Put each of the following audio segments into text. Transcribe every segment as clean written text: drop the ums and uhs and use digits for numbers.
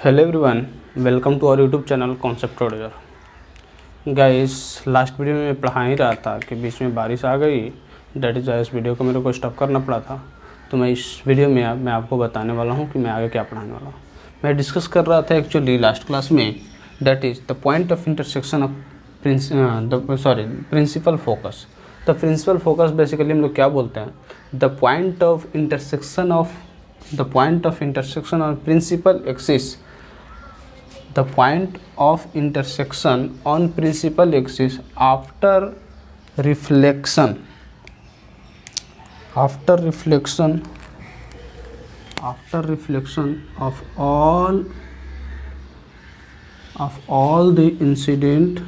Hello everyone, welcome to our YouTube channel concept trader. Guys, last video में पढ़ा ही रहा था कि बीच में बारिश आ गई, डेट इज इस वीडियो को मेरे को स्टॉप करना पड़ा था। तो मैं इस वीडियो में मैं आपको बताने वाला हूँ कि मैं आगे क्या पढ़ाने वाला हूँ। मैं डिस्कस कर रहा था एक्चुअली लास्ट क्लास में, that is the point of intersection of principal focus. The principal focus basically हम लोग क्या बोलते हैं, the point of intersection of principal axis, the point of intersection on principal axis after reflection of all the incident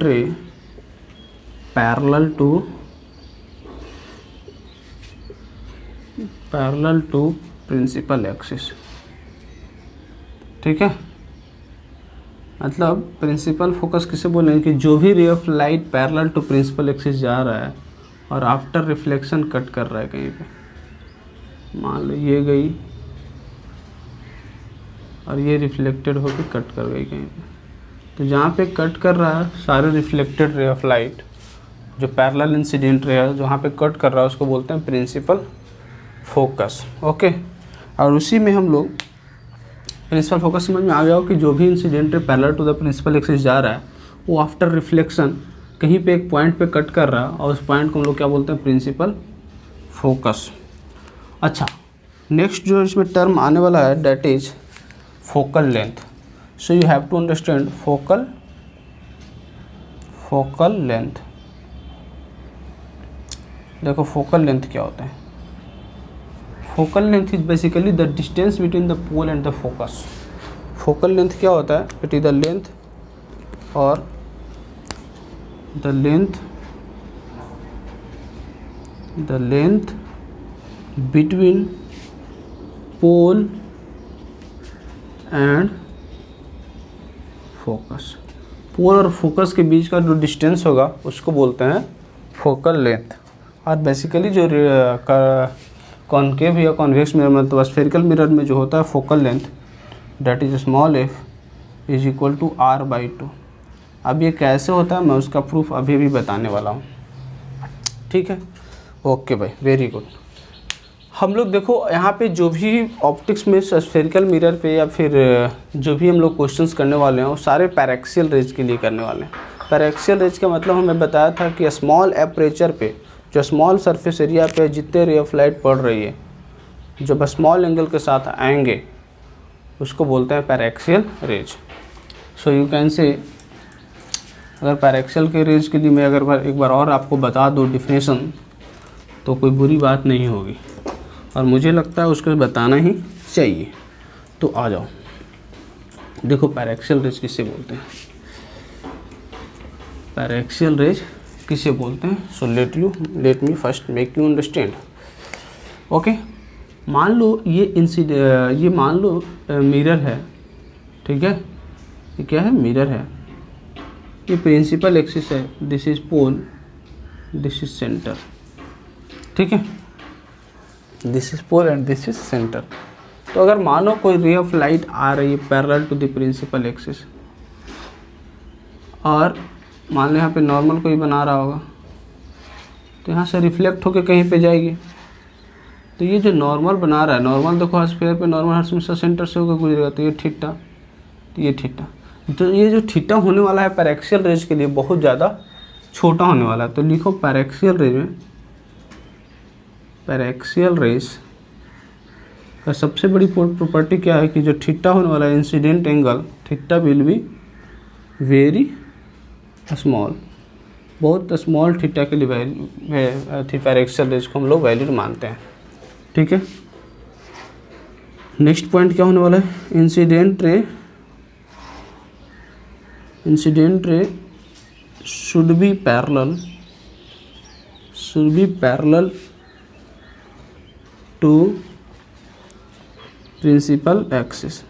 ray parallel to principal axis. ठीक है, मतलब principal focus किसे बोलेंगे कि जो भी ray of light parallel to principal axis जा रहा है और आफ्टर रिफ्लेक्शन कट कर रहा है कहीं पे, मान लो ये गई और ये रिफ्लेक्टेड होकर कट कर गई कहीं पे, तो जहाँ पे कट कर रहा है सारे रिफ्लेक्टेड रे ऑफ लाइट जो पैरेलल इंसिडेंट रे है जहाँ पे कट कर रहा है उसको बोलते हैं प्रिंसिपल फोकस। ओके, और उसी में हम लोग प्रिंसिपल फोकस समझ में आ गया हो कि जो भी incident ray parallel to the principal axis जा रहा है वो आफ्टर रिफ्लेक्शन कहीं पे एक पॉइंट पे कट कर रहा है और उस पॉइंट को हम लोग क्या बोलते हैं, प्रिंसिपल फोकस। अच्छा, नेक्स्ट जो इसमें टर्म आने वाला है that is focal length. So you have to understand focal length. देखो फोकल लेंथ क्या होता है। Focal length is basically the distance between the pole and the focus. Focal length क्या होता है, it is the length between pole and focus. Pole और focus के बीच का जो डिस्टेंस होगा उसको बोलते हैं फोकल लेंथ। और बेसिकली जो कॉनकेव या कॉन्वेक्स मिरर मतलब स्फेरिकल मिरर में जो होता है focal length that is small F is equal to r/2। अब ये कैसे होता है मैं उसका प्रूफ अभी भी बताने वाला हूँ। ठीक है, ओके भाई, वेरी गुड। हम लोग देखो यहाँ पे जो भी ऑप्टिक्स में स्फेरिकल मिरर पे या फिर जो भी हम लोग क्वेश्चंस करने वाले हैं वो सारे पैरेक्सियल रेज के लिए करने वाले हैं। पैरेक्सियल रेज का मतलब हमें बताया था कि स्मॉल एपरेचर पे जो स्मॉल सरफेस एरिया पे जितने रे ऑफ लाइट पड़ रही है जब स्मॉल एंगल के साथ आएंगे उसको बोलते हैं paraxial rays. So you can say, अगर पैरेक्सियल के रेज के लिए मैं अगर एक बार और आपको बता दूँ डिफिनेशन तो कोई बुरी बात नहीं होगी और मुझे लगता है उसको बताना ही चाहिए। तो आ जाओ, देखो पैरेक्सियल रेज किसे बोलते हैं, पैरेक्सियल रेज किसे बोलते हैं। So let me first make you understand. Okay, मान लो ये मान लो मिरर है। ठीक है, ये क्या है, मिरर है। ये प्रिंसिपल एक्सिस है, this is pole, this is centre. ठीक है, this is pole and this is centre. तो अगर मानो कोई रे ऑफ लाइट आ रही है parallel to the principal axis और मान लो यहाँ पे नॉर्मल कोई बना रहा होगा तो यहाँ से रिफ्लेक्ट होकर कहीं पे जाएगी। तो ये जो नॉर्मल बना रहा है, नॉर्मल देखो स्फीयर पे नॉर्मल हर हमेशा सेंटर से होकर गुजरेगा, तो ये थीटा, तो ये थीटा। तो ये जो थीटा होने वाला है पैरेक्सियल रेज के लिए बहुत ज़्यादा छोटा होने वाला है। तो लिखो पैरेक्सियल रेज में, पैरेक्सियल रेज का सबसे बड़ी प्रॉपर्टी क्या है कि जो थीटा होने वाला है incident angle theta will be very small, बहुत स्मॉल थीटा के लिए पैरेक्सियल रेज को हम लोग वैलिड मानते हैं। ठीक है, नेक्स्ट पॉइंट क्या होने वाला है, incident ray should be parallel to principal axis.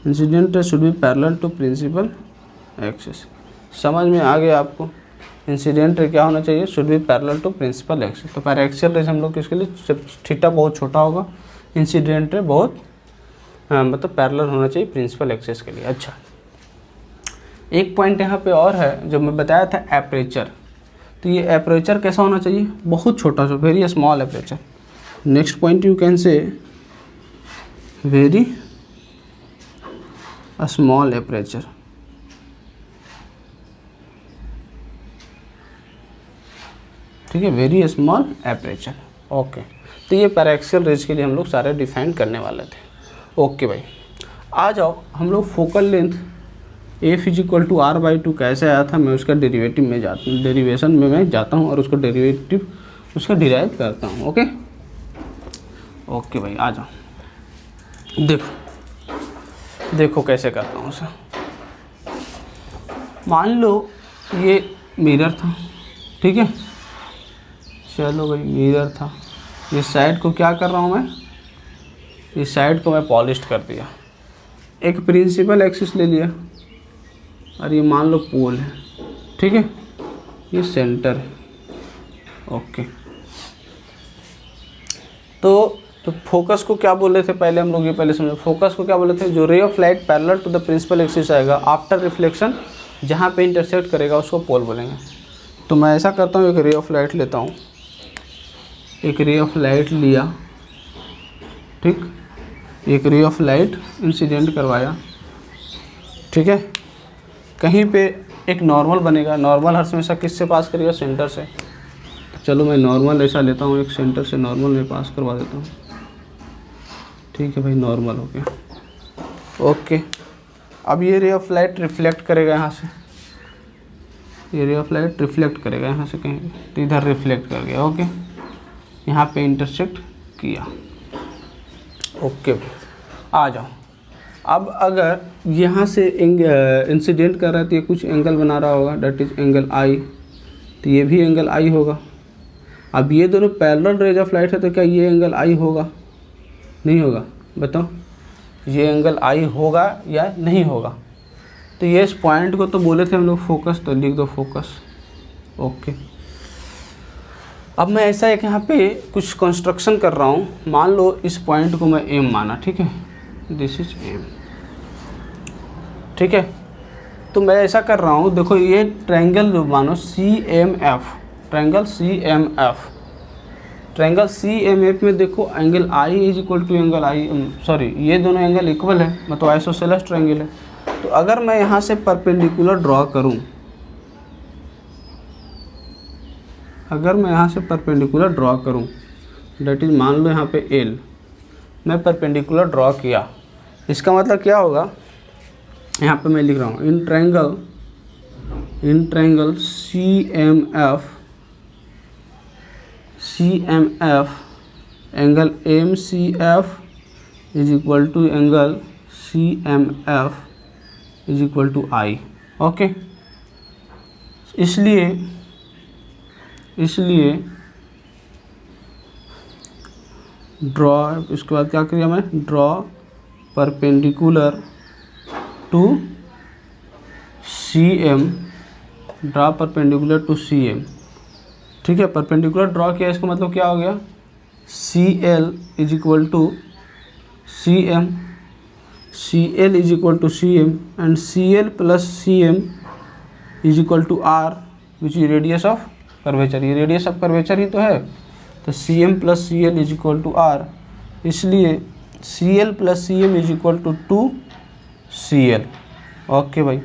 Incident ray should be parallel to principal axis. समझ में आ गया आपको? इंसिडेंट रे क्या होना चाहिए? Should be parallel to principal axis. तो पैराक्सियल रेज हम लोग किसके लिए? जब थीटा बहुत छोटा होगा, इंसिडेंट रे बहुत मतलब पैरेलल होना चाहिए प्रिंसिपल एक्सिस के लिए। अच्छा, एक पॉइंट यहाँ पे और है जो मैं बताया था, एपरेचर। तो ये एपरेचर कैसा होना चाहिए? बहुत छोटा सा, very small aperture. Next point you can से वेरी स्मॉल एपरेचर। ठीक है, वेरी स्मॉल एपरेचर। ओके, तो ये पैराक्सियल रेज के लिए हम लोग सारे डिफाइन करने वाले थे। ओके भाई, आ जाओ हम लोग focal length F is equal to R by two कैसे आया था, मैं उसका डेरिवेटिव में जाता हूँ, डेरिवेशन में मैं जाता हूँ और उसको डेरिवेटिव उसका डिराइव करता हूँ। ओके ओके भाई, आ जाओ, देखो कैसे करता हूँ उसे। मान लो ये मिरर था, ठीक है, चलो भाई मिरर था, इस साइड को क्या कर रहा हूँ मैं, इस साइड को मैं पॉलिश कर दिया, एक प्रिंसिपल एक्सिस ले लिया और ये मान लो पोल है, ठीक है, ये सेंटर है। ओके, तो फोकस को क्या बोले थे पहले हम लोग, ये पहले समझो, फोकस को क्या बोले थे? जो ray of light parallel to the principal axis आएगा आफ्टर रिफ्लेक्शन, जहाँ पे इंटरसेक्ट करेगा उसको पोल बोलेंगे। तो मैं ऐसा करता हूँ, एक रे ऑफ लाइट लेता हूँ, एक रे ऑफ लाइट लिया, ठीक, एक रे ऑफ लाइट इंसिडेंट करवाया, ठीक है, कहीं पे एक नॉर्मल बनेगा, नॉर्मल हर हमेशा किससे पास करेगा? सेंटर से। चलो मैं नॉर्मल ऐसा लेता हूँ, एक सेंटर से नॉर्मल में पास करवा देता हूँ, ठीक है भाई, नॉर्मल हो गया। ओके, अब ये रे ऑफ लाइट रिफ्लेक्ट करेगा यहाँ से, ये रे ऑफ लाइट रिफ्लेक्ट करेगा यहाँ से कहीं, तो इधर रिफ्लेक्ट कर गया। ओके, यहाँ पे इंटरसेक्ट किया। ओके, आ जाओ। अब अगर यहाँ से इंसिडेंट कर रहा है तो ये कुछ एंगल बना रहा होगा, डेट इज एंगल आई, तो ये भी एंगल आई होगा। अब ये दोनों पैरेलल रेज ऑफ लाइट है, तो क्या ये एंगल आई होगा? नहीं होगा, बताओ, ये एंगल आई होगा या नहीं होगा? तो ये इस पॉइंट को तो बोले थे हम लोग फोकस, तो लिख दो फोकस। ओके, अब मैं ऐसा एक यहाँ पे कुछ कंस्ट्रक्शन कर रहा हूँ, मान लो इस पॉइंट को मैं एम माना, ठीक है, दिस इज एम, ठीक है, तो मैं ऐसा कर रहा हूँ, देखो ये ट्रायंगल जो मानो C M F, triangle C M F, triangle C M F में देखो angle I is equal to angle I, sorry ये दोनों एंगल इक्वल है, मतलब आइसोसेलेस ट्रायंगल है। तो अगर मैं यहाँ से परपेंडिकुलर ड्रॉ करूँ, अगर मैं यहाँ से परपेंडिकुलर ड्रॉ करूँ, डेट इज मान लो यहाँ पे एल, मैं परपेंडिकुलर ड्रॉ किया, इसका मतलब क्या होगा? यहाँ पे मैं लिख रहा हूँ in triangle C M F angle M C F is equal to angle C M F is equal to I. Okay, इसलिए ड्रॉ, इसके बाद क्या किया मैं? Draw perpendicular to C M, draw perpendicular to C M, ठीक है, perpendicular draw किया, इसका मतलब क्या हो गया? C L is equal to C M, C L is equal to C M and C L plus C M is equal to R which is radius of curvature, ये radius of curvature ही तो है, तो C M plus C L is equal to R, इसलिए C L plus C M is equal to 2 C L. Okay भाई,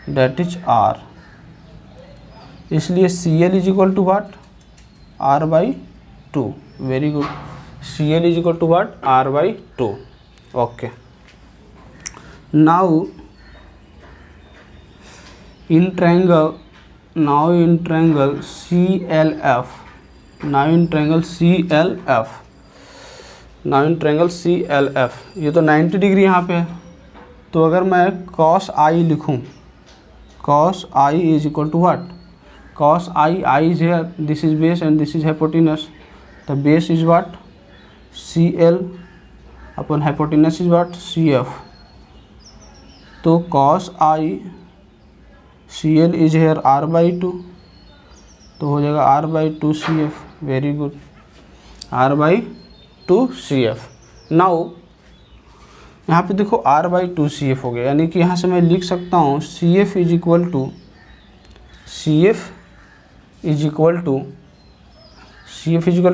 that is R, इसलिए C L is equal to what? R by 2। Very good, C L is equal to what? R by 2। Okay, now in triangle C L F, ये तो 90 degree यहाँ पे है, तो अगर मैं कॉस आई लिखूँ, cos I is equal to what? Cos I is here, this is base and this is hypotenuse, the base is what? C L upon hypotenuse is what? C F. तो cos I Cl is here r/2, तो हो जाएगा r/2 CF। Very good, r/2 CF। Now यहाँ पे देखो r/2 CF हो गया, यानी कि यहाँ से मैं लिख सकता हूँ CF इज इक्वल टू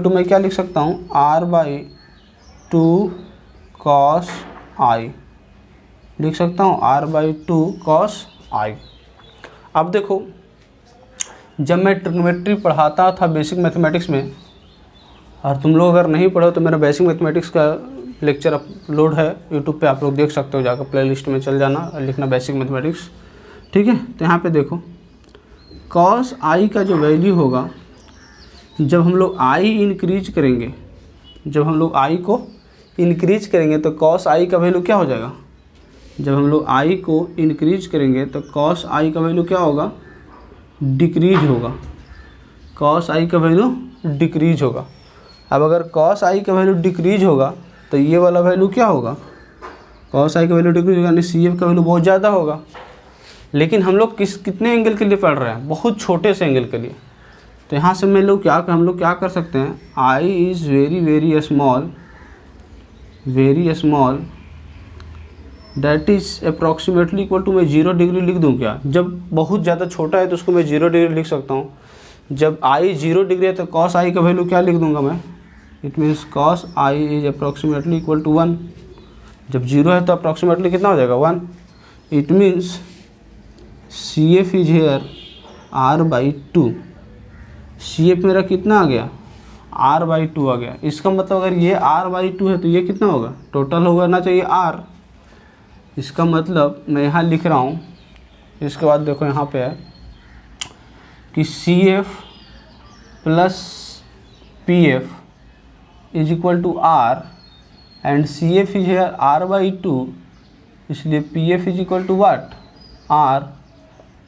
मैं क्या लिख सकता हूँ, r/2 cos I लिख सकता हूँ, r/2 cos I। अब देखो, जब मैं ट्रिग्नोमेट्री पढ़ाता था बेसिक मैथमेटिक्स में, और तुम लोग अगर नहीं पढ़ो तो मेरा बेसिक मैथमेटिक्स का लेक्चर अपलोड है यूट्यूब पे, आप लोग देख सकते हो, जाकर प्लेलिस्ट में चल जाना और लिखना बेसिक मैथमेटिक्स, ठीक है। तो यहाँ पे देखो cos I का जो वैल्यू होगा, जब हम लोग I इंक्रीज करेंगे, जब हम लोग I को इंक्रीज करेंगे तो cos I का वैल्यू क्या हो जाएगा, जब हम लोग I को इंक्रीज करेंगे तो cos I का वैल्यू क्या होगा, डिक्रीज होगा, cos I का वैल्यू डिक्रीज होगा। अब अगर cos I का वैल्यू डिक्रीज होगा तो ये वाला वैल्यू क्या होगा, cos I का वैल्यू डिक्रीज होगा, यानी CF का वैल्यू बहुत ज़्यादा होगा। लेकिन हम लोग कितने एंगल के लिए पढ़ रहे हैं, बहुत छोटे से एंगल के लिए। तो यहाँ से हम लोग क्या कर सकते हैं, I is very small that is approximately equal to, मैं 0 डिग्री लिख दूँ क्या, जब बहुत ज़्यादा छोटा है तो उसको मैं 0 डिग्री लिख सकता हूँ। जब I 0 डिग्री है तो cos I का वैल्यू क्या लिख दूंगा मैं, it means cos I is approximately equal to 1। जब 0 है तो अप्रॉक्सीमेटली कितना हो जाएगा, 1। It means CF is here r/2। CF मेरा कितना आ गया, r/2 आ गया। इसका मतलब अगर ये r/2 है तो ये कितना होगा, टोटल होगा ना चाहिए r। इसका मतलब मैं यहाँ लिख रहा हूँ, इसके बाद देखो यहाँ पे है कि CF plus PF is equal to R and CF is here r/2, इसलिए PF is equal to what, R।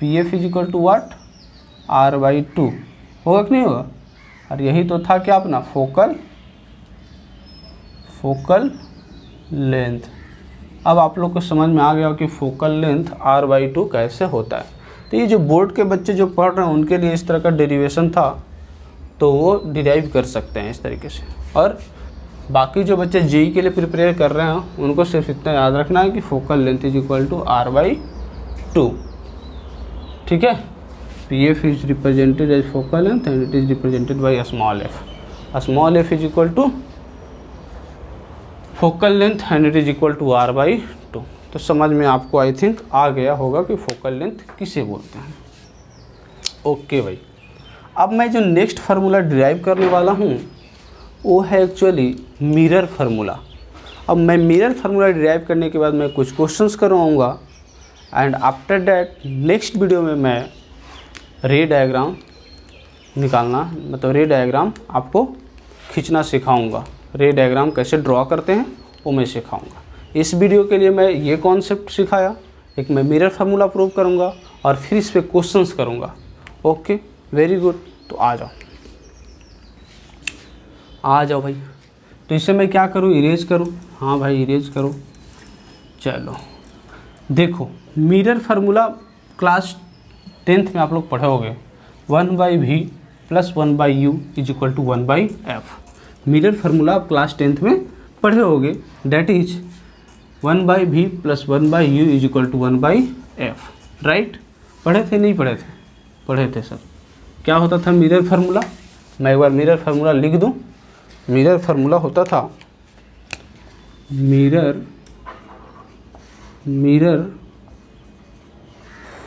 PF is equal to what, r/2। होगा कि नहीं होगा। और यही तो था क्या अपना फोकल लेंथ। अब आप लोग को समझ में आ गया कि फोकल लेंथ r/2 कैसे होता है। तो ये जो बोर्ड के बच्चे जो पढ़ रहे हैं उनके लिए इस तरह का डेरिवेशन था, तो वो डिराइव कर सकते हैं इस तरीके से। और बाकी जो बच्चे जेई के लिए प्रिपेयर कर रहे हैं उनको सिर्फ इतना याद रखना है कि focal length is equal to r/2, ठीक है। PF is represented as focal length and it is represented by small f is equal to focal length and it is equal to r/2। तो समझ में आपको आई थिंक आ गया होगा कि focal length किसे बोलते हैं। ओके भाई, अब मैं जो नेक्स्ट फार्मूला डिराइव करने वाला हूँ वो है एक्चुअली मिरर फार्मूला। अब मैं मिरर फार्मूला डिराइव करने के बाद मैं कुछ क्वेश्चंस करवाऊँगा and after that next video में मैं रे डायग्राम निकालना, मतलब रे डायग्राम आपको खींचना सिखाऊंगा। रे डायग्राम कैसे ड्रॉ करते हैं वो मैं सिखाऊंगा। इस वीडियो के लिए मैं ये कॉन्सेप्ट सिखाया, एक मैं मिरर फार्मूला प्रूव करूंगा और फिर इस पे क्वेश्चंस करूंगा। Okay, very good. तो आ जाओ भाई। तो इसे मैं क्या करूं, इरेज करूं? हाँ भाई, इरेज करो। चलो देखो, मिरर फार्मूला क्लास 10th में आप लोग पढ़े होगे, 1/v plus 1/u is equal to 1/f। Mirror formula आप क्लास 10th में पढ़े होगे, that is 1/v plus 1/u is equal to 1/f, right? पढ़े थे नहीं पढ़े थे? पढ़े थे सर। क्या होता था मिरर फार्मूला? मैं एक बार मिरर फार्मूला लिख दूं। मिरर फार्मूला होता था, मिरर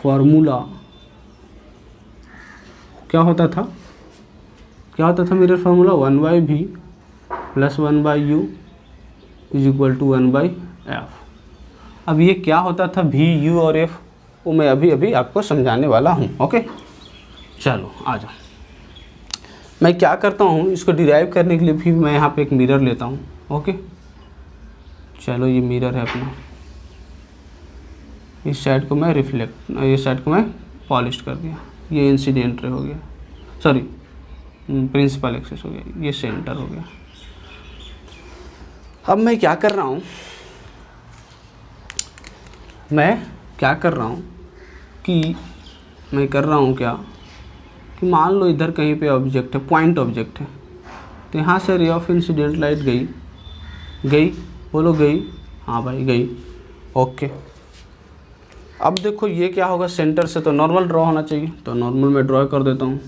फार्मूला क्या होता था mirror formula? 1/v plus 1/u is equal to 1/f। अब ये क्या होता था v, u और f, वो मैं अभी आपको समझाने वाला हूँ। ओके, चलो आ जाओ। मैं क्या करता हूँ, इसको डिराइव करने के लिए भी मैं यहाँ पे एक मिरर लेता हूँ। ओके, चलो ये मिरर है अपना। इस साइड को मैं ये साइड को मैं पॉलिश कर दिया, ये इंसिडेंट रे हो गया, सॉरी प्रिंसिपल एक्सिस हो गया, ये सेंटर हो गया। अब मैं क्या कर रहा हूँ कि मैं कर रहा हूँ क्या कि मान लो इधर कहीं पे ऑब्जेक्ट है, पॉइंट ऑब्जेक्ट है, तो यहाँ से रे ऑफ इंसिडेंट लाइट गई, बोलो गई, हाँ भाई गई, ओके। अब देखो ये क्या होगा, सेंटर से तो नॉर्मल ड्रॉ होना चाहिए, तो नॉर्मल मैं ड्रॉ कर देता हूँ।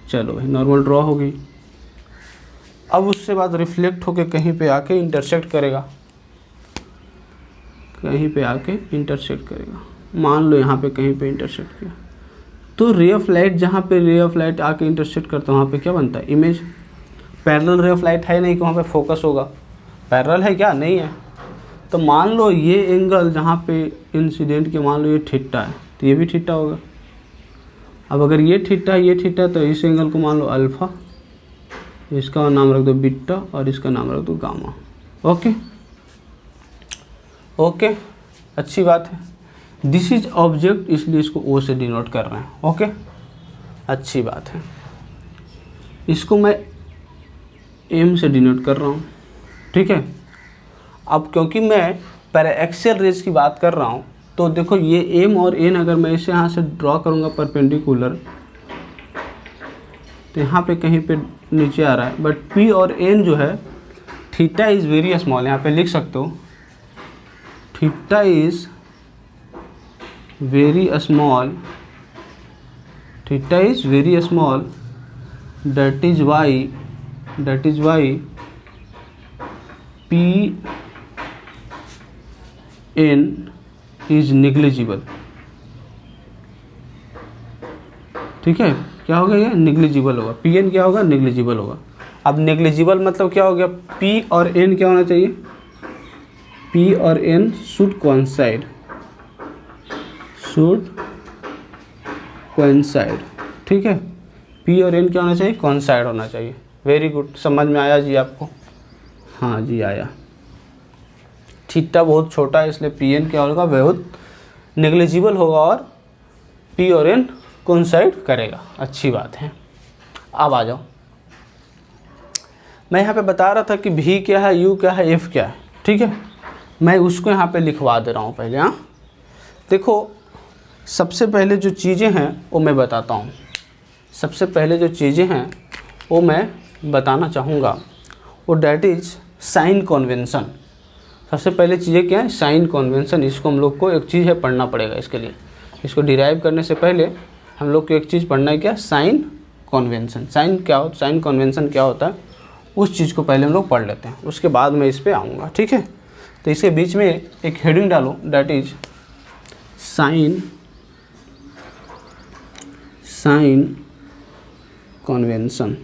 चलो भाई नॉर्मल ड्रॉ हो गई। अब उससे बाद रिफ्लेक्ट होके कहीं पे आके इंटरसेक्ट करेगा, कहीं पे आके इंटरसेक्ट करेगा। मान लो यहाँ पे कहीं पे इंटरसेक्ट किया, तो रे ऑफ लाइट, जहाँ पे रे ऑफ लाइट आके इंटरसेक्ट करता है वहाँ पे क्या बनता है, इमेज। पैरेलल रे ऑफ लाइट है नहीं कि वहाँ पे फोकस होगा, पैरेलल है क्या, नहीं है। तो मान लो ये एंगल जहाँ पे इंसिडेंट के, मान लो ये थीटा है, तो ये भी थीटा होगा। अब अगर ये थीटा है, ये थीटा, तो इस एंगल को मान लो अल्फ़ा, इसका नाम रख दो बीटा और इसका नाम रख दो गामा। ओके ओके, अच्छी बात है। दिस इज ऑब्जेक्ट, इसलिए इसको ओ से डिनोट कर रहे हैं। ओके, अच्छी बात है। इसको मैं एम से डिनोट कर रहा हूँ, ठीक है। अब क्योंकि मैं पैराएक्सियल रेज की बात कर रहा हूँ, तो देखो ये एम और एन अगर मैं इसे यहाँ से ड्रॉ करूँगा परपेंडिकुलर, तो यहाँ पे कहीं पे नीचे आ रहा है, बट पी और एन जो है, थीटा इज़ वेरी स्मॉल, यहाँ पे लिख सकते हो theta is very small, theta is very small, that is why P n is negligible। ठीक है, क्या होगा ये, निग्लिजिबल होगा। पी एन क्या होगा, निग्लिजिबल होगा। अब नेग्लिजिबल मतलब क्या हो गया, पी और एन क्या होना चाहिए, पी और एन शुड कोइंसाइड, ठीक है। पी और एन क्या होना चाहिए, कोइंसाइड होना चाहिए। वेरी गुड, समझ में आया जी आपको, हाँ जी आया। थीटा बहुत छोटा है, इसलिए पी एन क्या होगा, बहुत नेग्लिजिबल होगा और पी और एन कोइंसाइड करेगा। अच्छी बात है। अब आ जाओ, मैं यहाँ पे बता रहा था कि भी क्या है, यू क्या है, एफ क्या है, ठीक है। मैं उसको यहाँ पे लिखवा दे रहा हूँ पहले। हाँ देखो, सबसे पहले जो चीज़ें हैं वो मैं बताता हूँ। सबसे पहले जो चीज़ें हैं वो मैं बताना चाहूँगा, वो डैट इज़ साइन कन्वेंशन। सबसे पहले चीज़ें क्या है, साइन कन्वेंशन। इसको हम लोग को एक चीज़ है पढ़ना पड़ेगा इसके लिए। इसको डिराइव करने से पहले हम लोग को एक चीज़ पढ़ना है, क्या, साइन कन्वेंशन। साइन कन्वेंशन क्या होता है, उस चीज़ को पहले हम लोग पढ़ लेते हैं, उसके बाद मैं इस पर आऊँगा, ठीक है। तो इसके बीच में एक हेडिंग डालो, that is sign convention.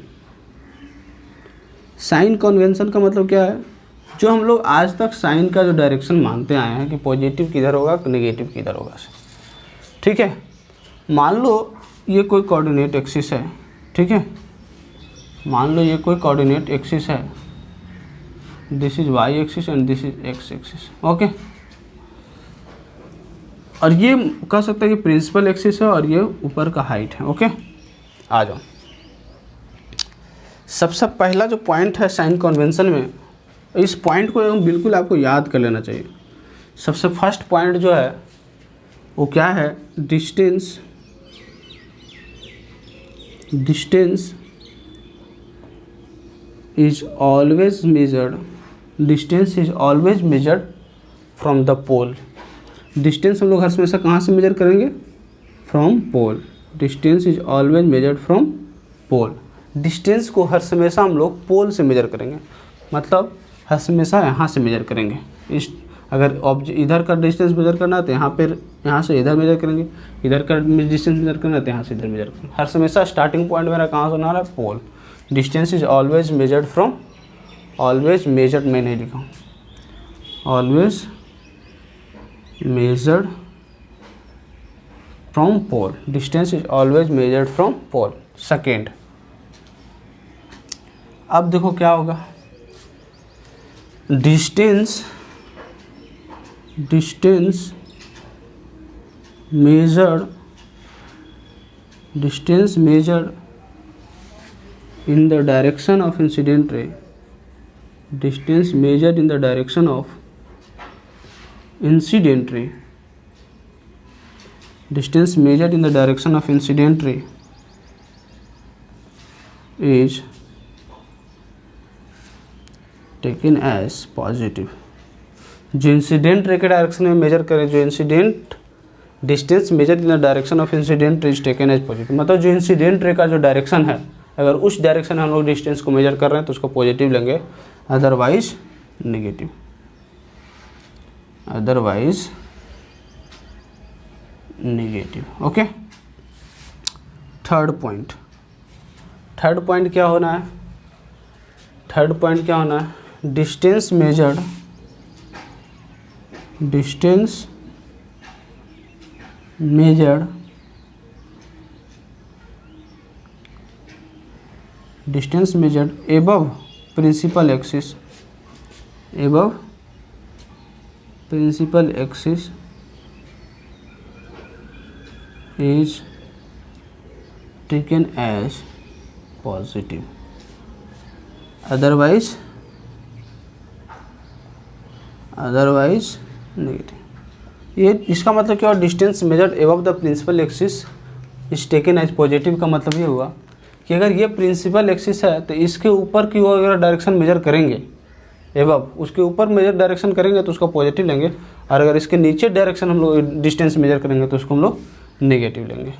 Sign convention का मतलब क्या है, जो हम लोग आज तक साइन का जो डायरेक्शन मानते आए हैं कि पॉजिटिव किधर होगा, नेगेटिव किधर होगा, ठीक है। मान लो ये कोई कोऑर्डिनेट एक्सिस है, ठीक है। मान लो ये कोई कोऑर्डिनेट एक्सिस है, this is Y axis and this is X axis, okay. और ये कह सकते हैं कि प्रिंसिपल एक्सिस है और ये ऊपर का हाइट है, ओके। आ जाओ, सबसे पहला जो पॉइंट है साइन कन्वेंशन में, इस पॉइंट को बिल्कुल आपको याद कर लेना चाहिए। सबसे फर्स्ट पॉइंट जो है वो क्या है, distance is always measured from the pole. Distance हम लोग हमेशा कहाँ से मेजर करेंगे, from pole. Distance is always measured from pole. Distance को हर हमेशा हम लोग पोल से मेजर करेंगे, मतलब हर हमेशा यहाँ से मेजर करेंगे। इस अगर इधर का डिस्टेंस मेजर करना है तो यहाँ से इधर मेजर करेंगे, इधर का डिस्टेंस मेजर करना है तो यहाँ से इधर मेजर करेंगे। हर हमेशा स्टार्टिंग पॉइंट मेरा कहाँ से होना रहा है, pole. Distance is always measured from, always measured मैं नहीं लिखा हूँ, always measured from pole. Distance is always measured from pole. Second, अब देखो क्या होगा, distance measured in the direction of incident ray, distance measured in the direction of incident ray distance measured in the direction of incident ray is taken as positive। जो incident ray के direction में measure करें, जो incident distance measure in the direction of incident ray is taken as positive, मतलब जो incident रे का जो डायरेक्शन है, अगर उस डायरेक्शन में हम लोग डिस्टेंस को मेजर कर रहे हैं तो उसको पॉजिटिव लेंगे, otherwise negative, otherwise negative. Okay, third point क्या होना है? थर्ड पॉइंट क्या होना है? Distance measured above principal axis is taken as positive, otherwise negative. ये इसका मतलब क्या हुआ? Distance measured above the principal axis is taken as positive का मतलब ये हुआ कि अगर ये प्रिंसिपल एक्सिस है तो इसके ऊपर की ओर अगर डायरेक्शन मेजर करेंगे, एबव उसके ऊपर मेजर डायरेक्शन करेंगे तो उसको पॉजिटिव लेंगे, और अगर इसके नीचे डायरेक्शन हम लोग डिस्टेंस मेजर करेंगे तो उसको हम लोग नेगेटिव लेंगे।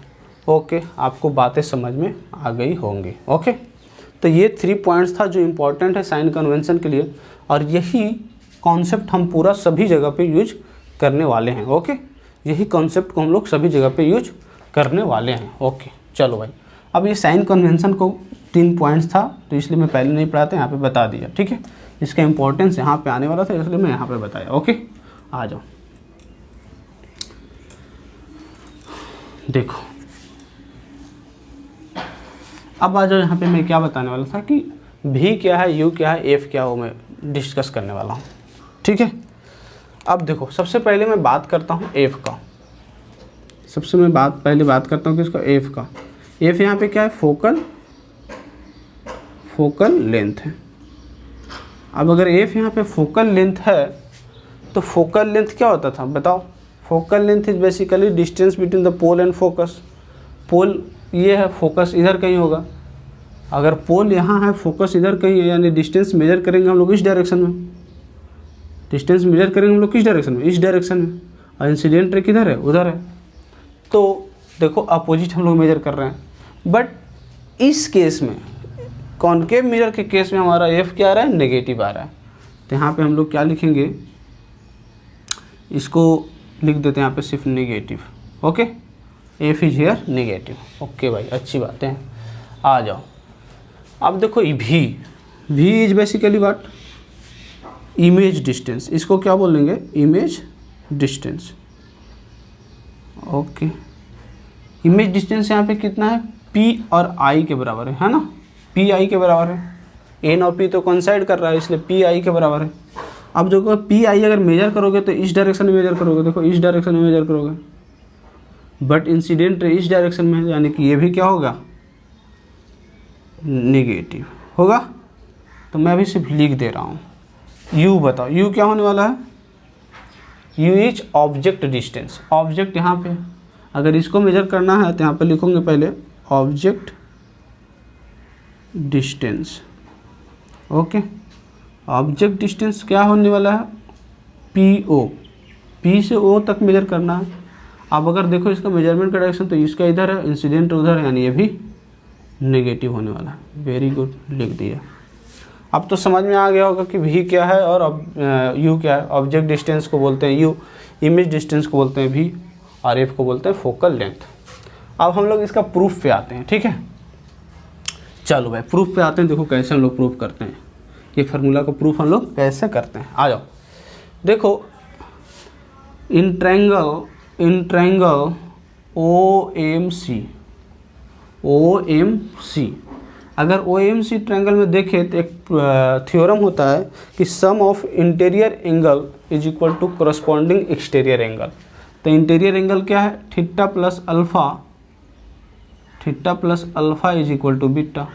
ओके, आपको बातें समझ में आ गई होंगी। ओके, तो ये 3 पॉइंट्स था जो इम्पोर्टेंट है साइन कन्वेंशन के लिए, और यही कॉन्सेप्ट हम पूरा सभी जगह पे यूज करने वाले हैं। ओके, यही कॉन्सेप्ट को हम लोग सभी जगह पे यूज करने वाले हैं। ओके, चलो भाई, अब ये साइन कन्वेंशन को 3 पॉइंट्स था तो इसलिए मैं पहले नहीं पढ़ा था, यहाँ पे बता दिया। ठीक है, इसका इंपॉर्टेंस यहाँ पे आने वाला था इसलिए मैं यहाँ पे बताया। ओके, आ जाओ, देखो अब आ जाओ, यहाँ पे मैं क्या बताने वाला था कि भी क्या है, यू क्या है, एफ क्या हो, मैं डिस्कस करने वाला हूँ। ठीक है, अब देखो सबसे पहले मैं बात करता हूँ एफ का। पहले बात करता हूँ किसका? एफ का। एफ यहाँ पे क्या है? फोकल लेंथ है। अब अगर एफ यहाँ पे फोकल लेंथ है तो फोकल लेंथ क्या होता था बताओ? Focal length is basically distance between the pole and focus. Pole ये है, फोकस इधर कहीं होगा। अगर पोल यहाँ है, फोकस इधर कहीं है, यानी डिस्टेंस मेजर करेंगे हम लोग इस डायरेक्शन में। डिस्टेंस मेजर करेंगे हम लोग किस डायरेक्शन में? इस डायरेक्शन में। और इंसिडेंट रे किधर है? उधर है। तो देखो अपोजिट हम लोग मेजर कर रहे हैं, बट इस केस में कॉनकेव मिरर के केस में हमारा एफ क्या आ रहा है? नेगेटिव आ रहा है। तो यहाँ पे हम लोग क्या लिखेंगे? इसको लिख देते हैं यहाँ पे सिर्फ negative. Okay, F is here negative. Okay भाई, अच्छी बात है। आ जाओ, अब देखो भी is basically what? Image distance. इसको क्या बोलेंगे? Image distance. Okay, image distance यहाँ पे कितना है? P और I के बराबर है ना? P I के बराबर है। N और P तो कोइंसाइड कर रहा है इसलिए P I के बराबर है। अब जो P I अगर मेजर करोगे तो इस डायरेक्शन में मेजर करोगे, देखो इस डायरेक्शन में मेजर करोगे, बट इंसिडेंट इस डायरेक्शन में है, यानी कि ये भी क्या होगा? नेगेटिव होगा। तो मैं अभी सिर्फ लिख दे रहा हूँ। U बताओ, U क्या होने वाला है? U is object distance. Object यहाँ पे, अगर इसको मेजर करना है तो यहाँ पे लिखोगे पहले object distance. Okay, object distance क्या होने वाला है? PO। P से O तक मेजर करना है। अब अगर देखो इसका मेजरमेंट का डायरेक्शन तो इसका इधर है, इंसिडेंट उधर है, यानी ये भी नेगेटिव होने वाला है। वेरी गुड, लिख दिया। अब तो समझ में आ गया होगा कि भी क्या है और यू क्या है। ऑब्जेक्ट डिस्टेंस को बोलते हैं यू, इमेज डिस्टेंस को बोलते हैं भी, और एफ को बोलते हैं फोकल लेंथ। अब हम लोग इसका प्रूफ पे आते हैं। ठीक है, चलो भाई प्रूफ पे आते हैं। देखो कैसे हम लोग प्रूफ करते हैं, ये फार्मूला का प्रूफ हम लोग कैसे करते हैं। आ जाओ, देखो इन ट्रायंगल OMC, अगर OMC ट्रायंगल में देखें तो एक थ्योरम होता है कि sum of interior angle is equal to corresponding exterior angle. तो इंटीरियर एंगल क्या है? Theta plus alpha is equal to beta.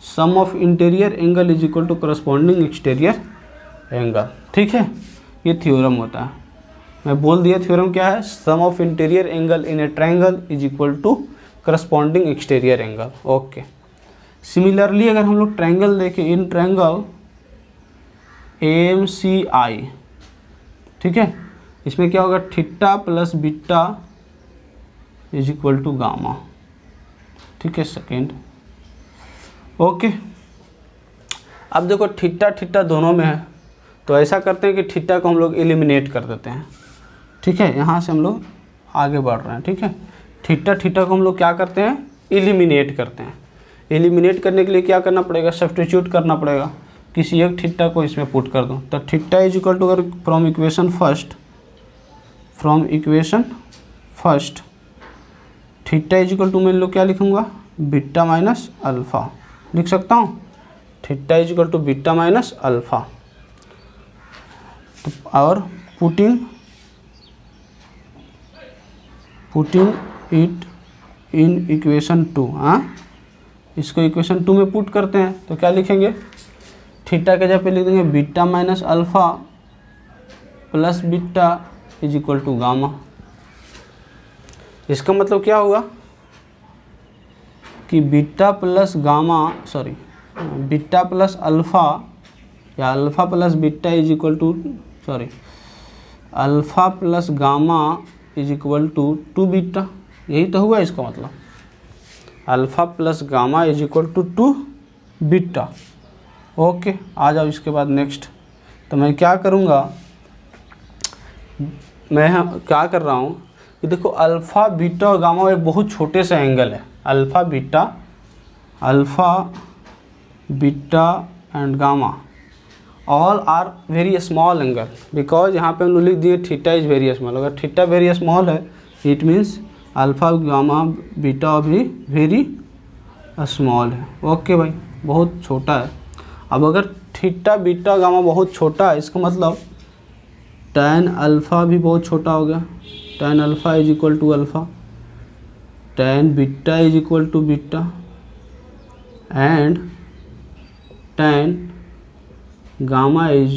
Sum of interior angle is equal to corresponding exterior angle. ठीक है, ये थ्योरम होता है। मैं बोल दिया थ्योरम क्या है, sum of interior angle in a triangle is equal to corresponding exterior angle. Okay, similarly अगर हम लोग ट्रायंगल देखें, इन ट्रायंगल AMCI, ठीक है, इसमें क्या होगा, theta plus beta is equal to gamma, ठीक है, सेकेंड। ओके, अब देखो थीटा थीटा दोनों में है, तो ऐसा करते हैं कि थीटा को हम लोग एलिमिनेट कर देते हैं, ठीक है, यहाँ से हम लोग आगे बढ़ रहे हैं, ठीक है। थीटा थीटा को हम लोग क्या करते हैं, एलिमिनेट करते हैं। एलिमिनेट करने के लिए क्या करना पड़ेगा, सब्स्टिट्यूट करना पड़ेगा, किसी एक थीटा को इसमें पुट कर दूँ, तो थीटा इज इक्वल टू, अगर from equation first theta is equal to मैं लोग क्या लिखूँगा, बीटा माइनस अल्फ़ा लिख सकता हूँ, theta is equal to beta minus alpha. तो और पुटिंग इट इन इक्वेशन 2, हाँ, इसको इक्वेशन 2 में पुट करते हैं, तो क्या लिखेंगे, थीटा के जगह पे लिख देंगे beta minus alpha plus beta is equal to gamma. इसका मतलब क्या होगा कि बीटा प्लस अल्फ़ा या alpha plus beta is equal to, alpha plus gamma is equal to 2 beta, यही तो हुआ इसका मतलब, alpha plus gamma is equal to 2 beta. Okay, आ जाओ इसके बाद नेक्स्ट। तो मैं क्या करूँगा, मैं क्या कर रहा हूँ कि देखो अल्फ़ा बीटा और गामा एक बहुत छोटे से एंगल है, alpha beta and gamma all are very small angle, because यहाँ पे हम लोग लिख दिए थीटा इज़ वेरी स्मॉल। अगर थीटा वेरी स्मॉल है it means alpha gamma beta भी वेरी स्मॉल है। ओके भाई, बहुत छोटा है। अब अगर थीटा बीटा गामा बहुत छोटा है, इसका मतलब tan अल्फ़ा भी बहुत छोटा हो गया, tan alpha is equal to alpha, tan beta is equal to beta and tan gamma is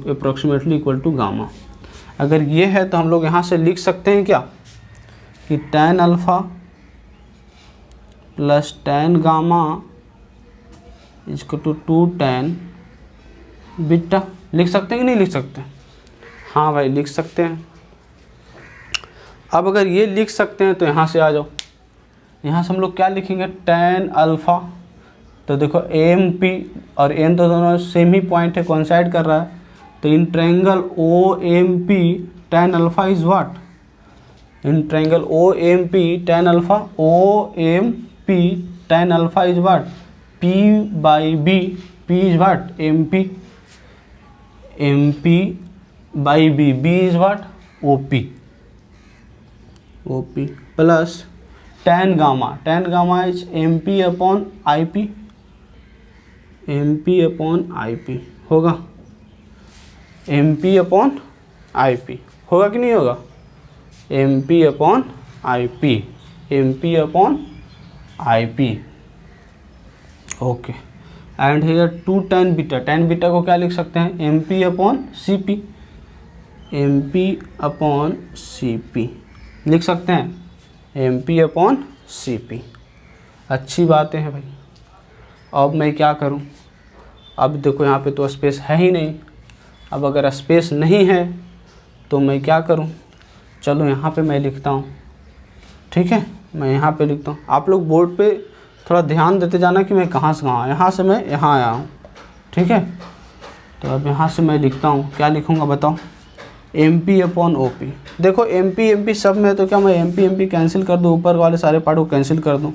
approximately equal to gamma. अगर ये है तो हम लोग यहाँ से लिख सकते हैं क्या कि tan alpha plus tan gamma is equal to 2 tan beta. लिख सकते हैं कि नहीं लिख सकते? हाँ भाई, लिख सकते हैं। अब अगर ये लिख सकते हैं तो यहाँ से आ जाओ, यहाँ से हम लोग क्या लिखेंगे, tan अल्फ़ा। तो देखो AMP और N तो दोनों सेम ही पॉइंट है, कोइंसाइड कर रहा है, तो in triangle OMP tan alpha is what, in triangle OMP tan alpha, OMP tan alpha is what, P by B, P is what MP, MP by B, B is what OP plus tan gamma is MP upon IP, MP upon IP होगा, MP upon IP होगा कि नहीं होगा, MP upon IP, MP upon IP। Okay, and hair 2 tan beta को क्या लिख सकते हैं, MP upon CP, MP upon CP लिख सकते हैं, MP अपॉन CP। अच्छी बातें हैं भाई। अब मैं क्या करूं, अब देखो यहाँ पे तो स्पेस है ही नहीं। अब अगर स्पेस नहीं है तो मैं क्या करूं, चलो यहाँ पे मैं लिखता हूँ, ठीक है, मैं यहाँ पे लिखता हूँ। आप लोग बोर्ड पे थोड़ा ध्यान देते जाना कि मैं कहाँ से कहाँ, यहाँ से मैं यहाँ आया हूँ, ठीक है। तो अब यहाँ से मैं लिखता हूँ, क्या लिखूँगा बताओ, MP अपॉन OP। देखो MP सब में, तो क्या मैं MP कैंसिल कर दूँ, ऊपर वाले सारे पार्ट को कैंसिल कर दूँ,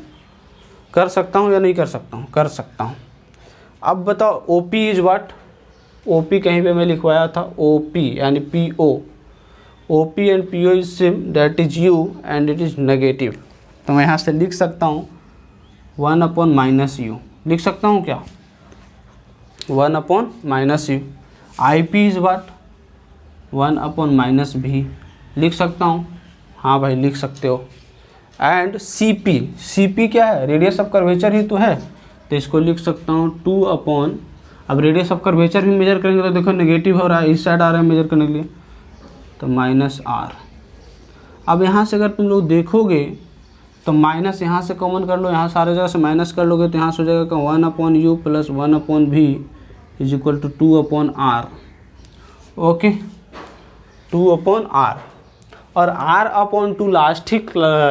कर सकता हूँ या नहीं कर सकता हूँ, कर सकता हूँ। अब बताओ OP इज़ व्हाट, OP कहीं पे मैं लिखवाया था OP यानी PO, OP and PO is same, that is U and it is negative. तो मैं यहाँ से लिख सकता हूँ 1 अपॉन माइनस U, लिख सकता हूँ क्या, 1 upon minus U। IP is what 1 upon minus V, लिख सकता हूँ, हाँ भाई लिख सकते हो। एंड CP क्या है, रेडियस ऑफ कर्वेचर ही तो है, तो इसको लिख सकता हूँ 2 अपॉन, अब रेडियस ऑफ कर्वेचर भी मेजर करेंगे तो देखो नेगेटिव हो रहा है, इस साइड आ रहा है मेजर करने के लिए, तो माइनस आर। अब यहाँ से अगर तुम लोग देखोगे तो माइनस यहाँ से कॉमन कर लो, यहाँ सारे जगह से माइनस कर लोगे तो यहाँ से हो जाएगा 1/u plus 1/v is equal to 2/r। Okay, 2/r और r/2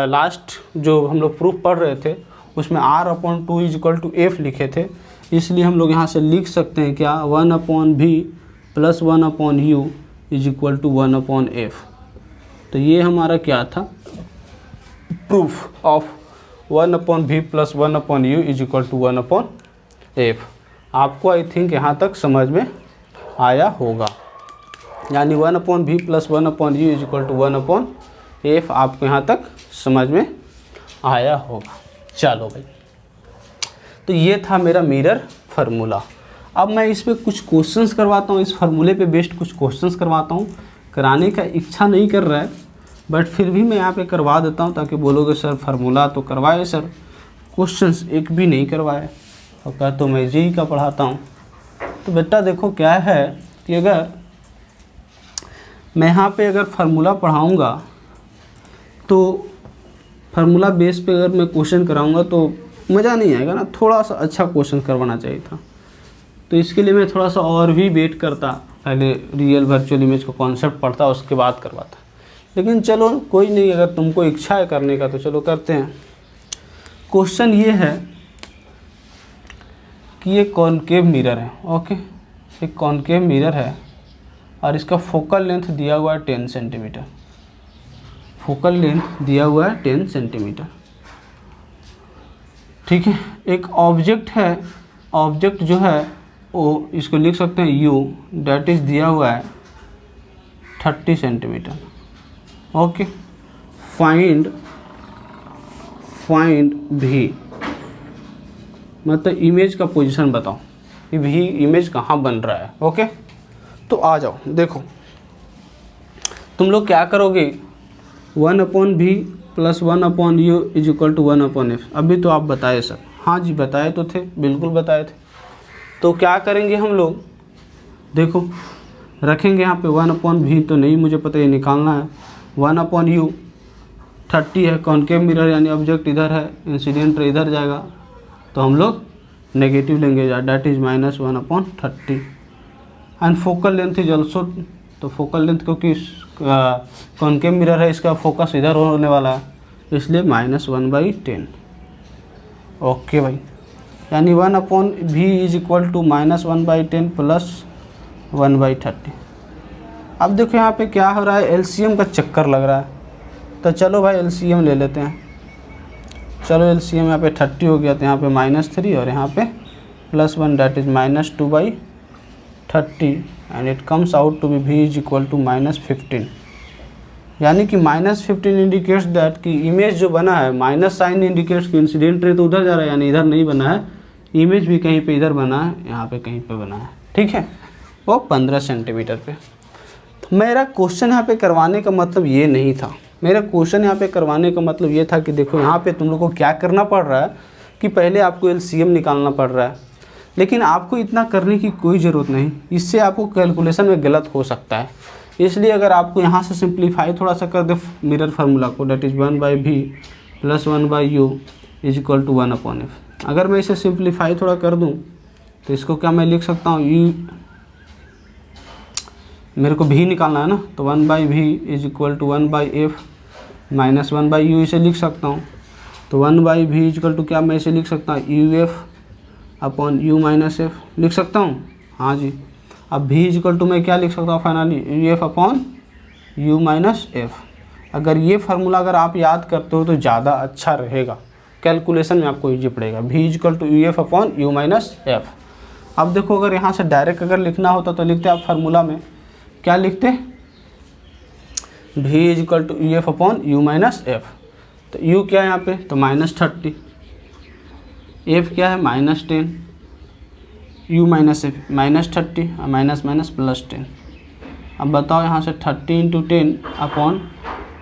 लास्ट जो हम लोग प्रूफ पढ़ रहे थे उसमें r/2 is equal to f लिखे थे, इसलिए हम लोग यहाँ से लिख सकते हैं क्या 1/v plus 1/u is equal to 1/f। तो ये हमारा क्या था, proof of 1/v plus 1/u is equal to 1/f। आपको आई थिंक यहाँ तक समझ में आया होगा, यानी 1/v plus 1/u is equal to 1/f आपको यहाँ तक समझ में आया होगा। चलो भाई, तो ये था मेरा मिरर फार्मूला। अब मैं इस पे कुछ क्वेश्चंस करवाता हूँ, इस फार्मूले पे बेस्ड कुछ क्वेश्चंस करवाता हूँ। कराने का इच्छा नहीं कर रहा है बट फिर भी मैं यहाँ पे करवा देता हूँ, ताकि बोलोगे सर फार्मूला तो करवाए सर, क्वेश्चंस एक भी नहीं करवाए, और कहा तो मैं जी का पढ़ाता हूँ। तो बेटा देखो क्या है कि अगर मैं यहाँ पे अगर फार्मूला पढ़ाऊँगा तो फार्मूला बेस पे अगर मैं क्वेश्चन कराऊँगा तो मज़ा नहीं आएगा ना, थोड़ा सा अच्छा क्वेश्चन करवाना चाहिए था। तो इसके लिए मैं थोड़ा सा और भी वेट करता, पहले रियल वर्चुअल इमेज का कॉन्सेप्ट पढ़ता उसके बाद करवाता। लेकिन चलो कोई नहीं, अगर तुमको इच्छा है करने का तो चलो करते हैं। क्वेश्चन ये है कि ये कॉनकेव मिरर है। ओके, एक कॉनकेव मिरर है और इसका फोकल लेंथ दिया हुआ है 10 सेंटीमीटर। फोकल लेंथ दिया हुआ है 10 सेंटीमीटर, ठीक है। एक ऑब्जेक्ट है, ऑब्जेक्ट जो है वो इसको लिख सकते हैं u, डेट इज दिया हुआ है 30 सेंटीमीटर। ओके, फाइंड v, मतलब इमेज का पोजीशन बताओ, ये भी इमेज कहाँ बन रहा है। ओके, तो आ जाओ, देखो तुम लोग क्या करोगे, 1/v plus 1/u is equal to 1/f। अभी तो आप बताए सर, हाँ जी बताए तो थे, बिल्कुल बताए थे। तो क्या करेंगे हम लोग, देखो रखेंगे यहाँ पे 1/v, तो नहीं मुझे पता, ये निकालना है। 1/u 30 है, कॉनकेव मिरर यानी ऑब्जेक्ट इधर है, इंसिडेंट इधर जाएगा, तो हम लोग नेगेटिव लेंगे, that is -1/30। And focal length is also, तो फोकल लेंथ क्योंकि कॉनकेव मिरर है इसका फोकस इधर होने वाला है, इसलिए -1/10। ओके भाई, यानी 1/v is equal to -1/10 plus 1/30। अब देखो यहाँ पे क्या हो रहा है, एलसीएम का चक्कर लग रहा है, तो चलो भाई एलसीएम ले लेते हैं। चलो एलसीएम यहाँ पे 30 हो गया, तो यहाँ पे -3 और यहाँ पे +1, that is -2/30 and it comes out to be v is equal to -15। यानी कि -15 इंडिकेट्स दैट कि इमेज जो बना है, माइनस साइन इंडिकेट्स कि इंसिडेंट रे तो उधर जा रहा है, यानी इधर नहीं बना है, इमेज भी कहीं पे इधर बना है, यहाँ पे कहीं पे बना है, ठीक है, वो 15 सेंटीमीटर पे। तो मेरा क्वेश्चन यहाँ पे करवाने का मतलब ये नहीं था, मेरा क्वेश्चन यहाँ पे करवाने का मतलब ये था कि देखो यहाँ पे तुम लोग को क्या करना पड़ रहा है कि पहले आपको एलसीएम निकालना पड़ रहा है, लेकिन आपको इतना करने की कोई ज़रूरत नहीं, इससे आपको कैलकुलेशन में गलत हो सकता है। इसलिए अगर आपको यहाँ से सिंप्लीफाई थोड़ा सा कर दे मिरर फार्मूला को, that is 1/v plus 1/u is equal to 1/f। अगर मैं इसे सिंप्लीफाई थोड़ा कर दूँ तो इसको क्या मैं लिख सकता हूँ, u, मेरे को v निकालना है ना, तो 1/v is equal to 1/f minus 1/u इसे लिख सकता हूँ। तो 1/v इज इक्वल टू क्या मैं इसे लिख सकता हूँ, uf upon u minus f लिख सकता हूँ, हाँ जी। अब v इज इक्वल टू मैं क्या लिख सकता हूँ finally, uf upon u minus f। अगर ये फार्मूला अगर आप याद करते हो तो ज़्यादा अच्छा रहेगा, कैलकुलेशन में आपको ईजी पड़ेगा। v is equal to uf upon u minus f। अब देखो अगर यहाँ से डायरेक्ट अगर लिखना होता तो लिखते आप फार्मूला में क्या लिखते, v is equal to uf upon u minus f। तो u क्या है यहाँ पे, तो -30, f क्या है -10, u माइनस f -30 और माइनस माइनस +10। अब बताओ यहाँ से 30 × 10 अपॉन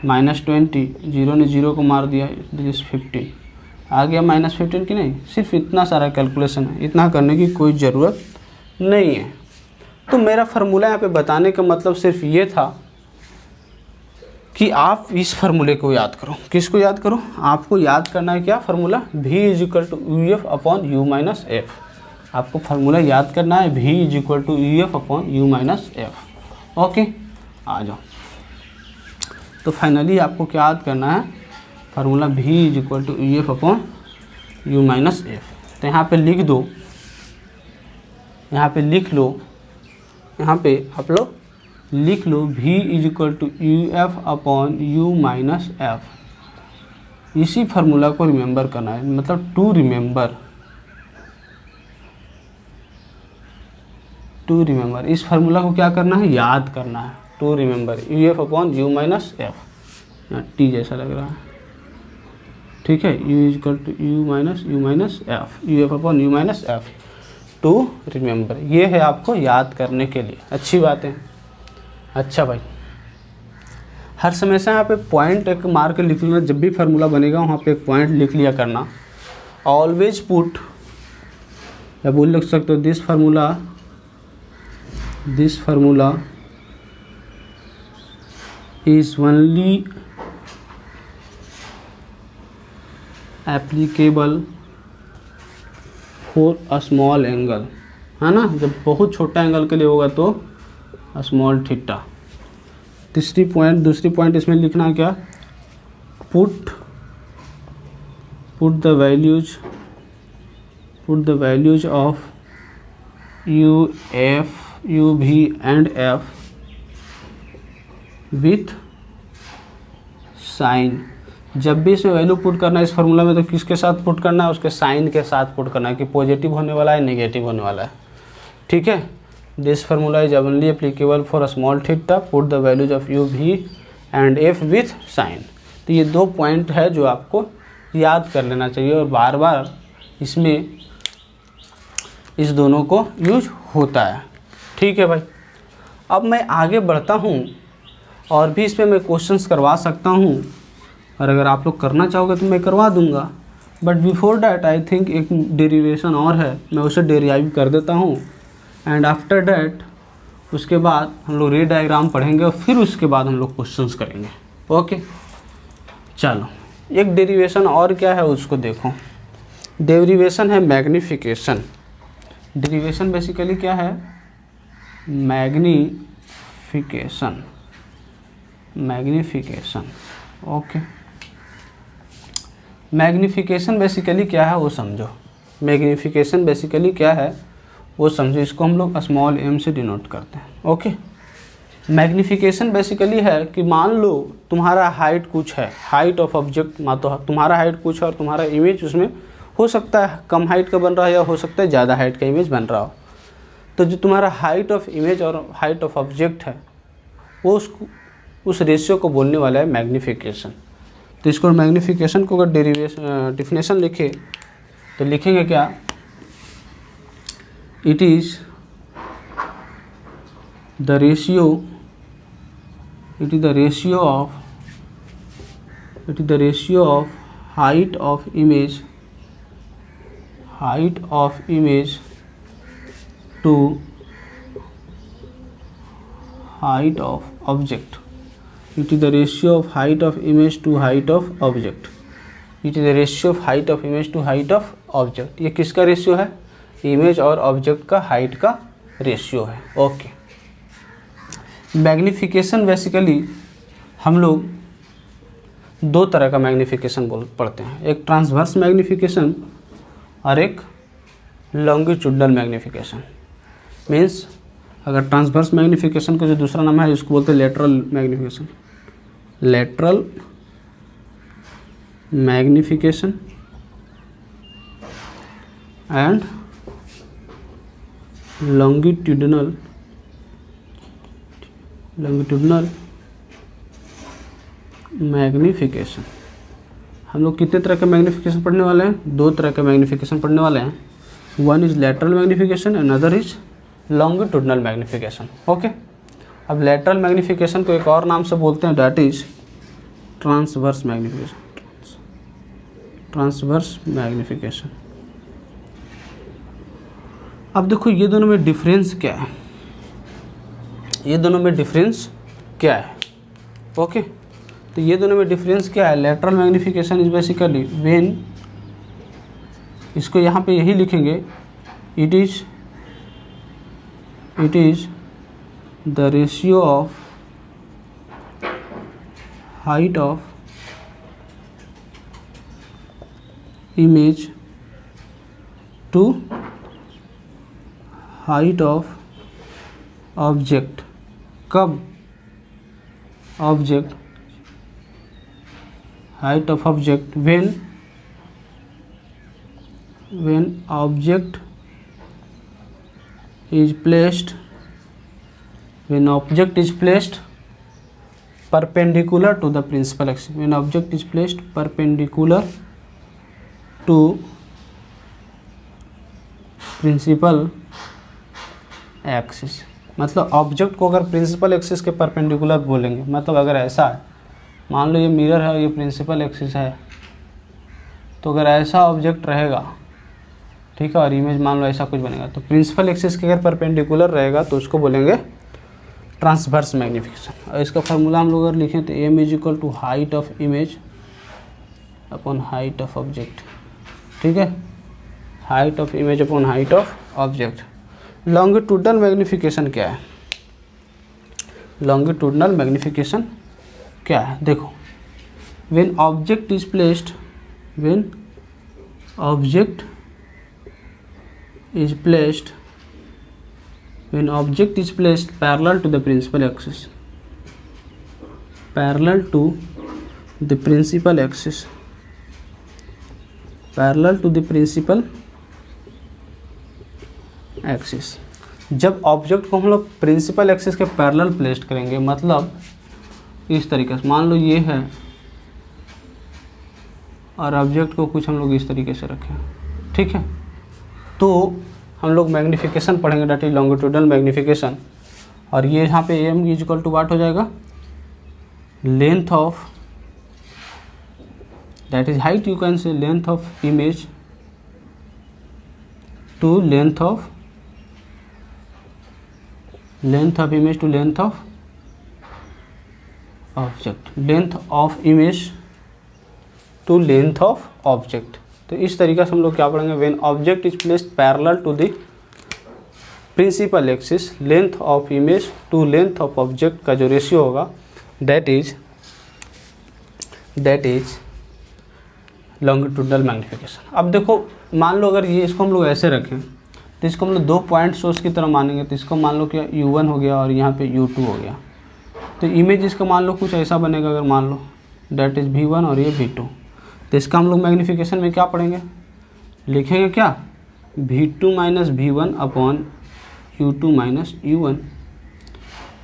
-20, 0 ने 0 को मार दिया, दिस इज 15 आ गया -15 की नहीं। सिर्फ इतना सारा कैलकुलेशन है, इतना करने की कोई ज़रूरत नहीं है। तो मेरा फार्मूला यहाँ पे बताने का मतलब सिर्फ ये था कि आप इस फार्मूले को याद करो। किसको याद करो? आपको याद करना है क्या formula? V is equal to U F upon you minus F. आपको फार्मूला याद करना है V is equal to U F upon you minus F. Okay, आ जाओ। तो फाइनली आपको क्या याद करना है? Formula V is equal to U F upon you minus F. तो यहाँ पे लिख दो, यहाँ पे लिख लो, यहाँ पे आप लोग लिख लो V is equal to U F upon you minus f. इसी फार्मूला को रिमेंबर करना है, मतलब टू रिमेंबर इस फार्मूला को क्या करना है? याद करना है। To remember u F upon you minus f, यहाँ टी जैसा लग रहा है, ठीक है। U is equal to u minus f, u F upon you minus f, to remember. ये है आपको याद करने के लिए। अच्छी बात है। अच्छा भाई, हर समय से यहाँ पे पॉइंट एक मार के लिख लेना। जब भी फार्मूला बनेगा वहाँ पे एक पॉइंट लिख लिया करना। ऑलवेज पुट, या बोल लिख सकते हो this formula is only applicable for a small angle, है ना। जब बहुत छोटा एंगल के लिए होगा तो स्मॉल थीटा। दूसरी पॉइंट इसमें लिखना क्या? Put the values of U F, you भी एंड एफ विथ साइन। जब भी इसमें वैल्यू पुट करना है इस फार्मूला में, तो किसके साथ पुट करना है? उसके साइन के साथ पुट करना है कि पॉजिटिव होने वाला है, नेगेटिव होने वाला है, ठीक है। This formula is only applicable for a small theta, put the values of you भी एंड एफ विथ साइन। तो ये दो पॉइंट है जो आपको याद कर लेना चाहिए, और बार बार इसमें इस दोनों को यूज होता है, ठीक है भाई। अब मैं आगे बढ़ता हूँ और भी इसमें मैं क्वेश्चंस करवा सकता हूँ, और अगर आप लोग करना चाहोगे तो मैं करवा दूंगा। But before that I think एक डेरिवेशन और है, मैं उसे डेरिवाइव कर देता हूँ। एंड आफ्टर डैट उसके बाद हम लोग रे डायग्राम पढ़ेंगे, और फिर उसके बाद हम लोग क्वेश्चंस करेंगे। ओके, चलो एक डेरिवेशन और क्या है उसको देखो। डेरिवेशन है मैग्निफिकेशन। डेरिवेशन बेसिकली क्या है? मैग्निफिकेशन। ओके, मैग्निफिकेशन बेसिकली क्या है वो समझो। मैग्निफिकेशन बेसिकली क्या है वो समझो। इसको हम लोग स्मॉल m से डिनोट करते हैं। ओके, मैग्निफिकेशन बेसिकली है कि मान लो तुम्हारा हाइट कुछ है, हाइट ऑफ ऑब्जेक्ट, मान तो तुम्हारा हाइट कुछ है और तुम्हारा इमेज उसमें हो सकता है कम हाइट का बन रहा है, या हो सकता है ज़्यादा हाइट का इमेज बन रहा हो। तो जो तुम्हारा हाइट ऑफ इमेज और हाइट ऑफ ऑब्जेक्ट है वो उस रेशियो को बोलने वाला है मैग्निफिकेशन। तो इसको मैग्निफिकेशन को अगर डिफिनेशन लिखे तो लिखेंगे क्या? It is the ratio of height of image to height of object. It is the ratio of height of image to height of object. It is the ratio of height of image to height of object. ये किसका ratio है? Image और object का height का ratio है। Okay, magnification basically हम लोग दो तरह का मैग्निफिकेशन पढ़ते हैं, एक ट्रांसवर्स मैग्निफिकेशन और एक लॉन्गिट्यूडनल मैग्निफिकेशन। मीन्स अगर ट्रांसवर्स मैग्निफिकेशन का जो दूसरा नाम है उसको बोलते हैं lateral magnification. Lateral magnification and longitudinal magnification. हम लोग कितने तरह के मैग्निफिकेशन पढ़ने वाले हैं? दो तरह के मैग्निफिकेशन पढ़ने वाले हैं। One is lateral magnification and other is longitudinal magnification. Okay, अब लेटरल मैग्निफिकेशन को एक और नाम से बोलते हैं, डैट इज ट्रांसवर्स मैग्निफिकेशन। अब देखो ये दोनों में डिफरेंस क्या है? ओके, तो ये दोनों में डिफरेंस क्या है? Lateral magnification is basically when, इसको यहाँ पे यही लिखेंगे, it is the ratio of height of image to height of object. कब? Object, height of object when object is placed perpendicular to the principal axis, when object is placed perpendicular to principal axis। मतलब object को अगर principal axis के perpendicular बोलेंगे, मतलब अगर ऐसा है, मान लो ये मिरर है, ये प्रिंसिपल एक्सिस है, तो अगर ऐसा ऑब्जेक्ट रहेगा, ठीक है, और इमेज मान लो ऐसा कुछ बनेगा, तो प्रिंसिपल एक्सिस के अगर परपेंडिकुलर रहेगा तो उसको बोलेंगे ट्रांसवर्स मैग्नीफिकेशन। और इसका फार्मूला हम लोग अगर लिखें तो m is equal to height of image upon height of object. ठीक है, height of image upon height of object. Longitudinal magnification क्या है? लॉन्गिट्यूडनल मैग्नीफिकेशन क्या है? देखो, when object is placed parallel to the principal axis, parallel to the principal axis। जब object को हम लोग प्रिंसिपल एक्सिस के पैरेलल प्लेस्ड करेंगे, मतलब इस तरीके से, मान लो ये है और ऑब्जेक्ट को कुछ हम लोग इस तरीके से रखें, ठीक है, तो हम लोग मैग्नीफिकेशन पढ़ेंगे, डेट इज लॉन्गिट्यूडनल मैग्नीफिकेशन। और ये यहाँ पे m is equal to what हो जाएगा? Length of, that is height, you can say length of image to length of image to length of object, length of image to length of object. तो इस तरीके से हम लोग क्या पढ़ेंगे? When object is placed parallel to the principal axis, length of image to length of object का जो रेशियो होगा, दैट इज लॉन्गिट्यूडनल मैग्नीफिकेशन। अब देखो, मान लो अगर ये इसको हम लोग ऐसे रखें, तो इसको हम लोग दो पॉइंट सोर्स की तरह मानेंगे, तो इसको मान लो क्या U1 हो गया और यहाँ पे U2 हो गया, तो इमेज इसका मान लो कुछ ऐसा बनेगा, अगर मान लो दैट इज V1 और ये V2, तो इसका हम लोग मैग्नीफिकेशन में क्या पढ़ेंगे? लिखेंगे क्या? V2 minus V1 upon U2 minus U1,